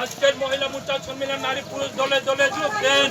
আজকের মহিলা মোর্চা সম্মেলন নারী পুরুষ দলে দলে যোগ দেন।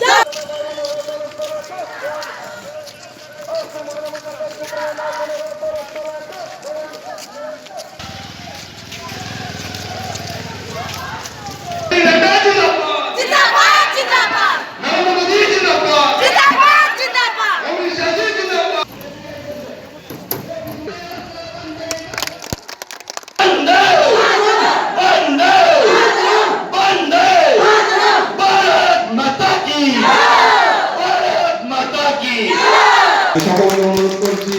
সকলকে অনুরোধ করছি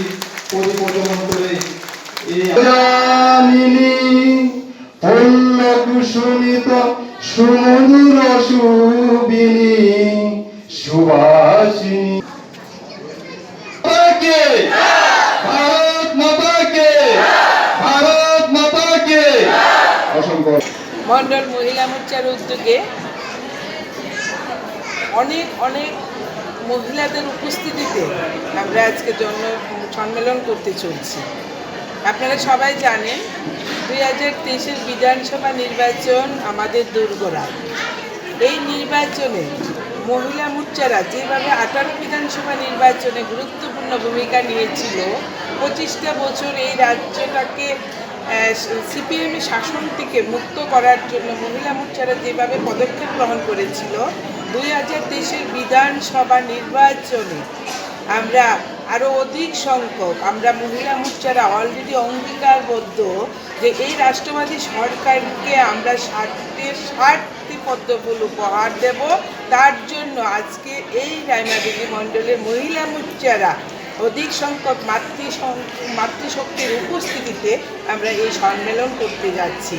প্রতিপদমন করে কুসুমিত সুমধুর সুবিনী সুবাসিনী ভারত মাতাকে ভারত মাতাকে অসংখ্য মন্ডল মহিলা মোর্চার উদ্যোগে অনেক অনেক মহিলাদের উপস্থিতিতে আমরা আজকে জন্য সম্মেলন করতে চলছি। আপনারা সবাই জানেন 2023-এর বিধানসভা নির্বাচন আমাদের দোরগোড়ায়। এই নির্বাচনে মহিলা মোর্চারা যেভাবে 18 বিধানসভা নির্বাচনে গুরুত্বপূর্ণ ভূমিকা নিয়েছিল, 25টা বছর এই রাজ্যটাকে সিপিএমের শাসন থেকে মুক্ত করার জন্য মহিলা মোর্চারা যেভাবে পদক্ষেপ গ্রহণ করেছিল, 2023-এর বিধানসভা নির্বাচনে আমরা আরও অধিক সংখ্যক আমরা মহিলা মোর্চারা অলরেডি অঙ্গীকারবদ্ধ যে এই রাষ্ট্রবাদী সরকারকে আমরা 60টি পদ্মফুল উপহার দেব। তার জন্য আজকে এই রায়মাদিনী মণ্ডলের মহিলা মোর্চারা অধিক সংখ্যক মাতৃশক্তির উপস্থিতিতে আমরা এই সম্মেলন করতে যাচ্ছি।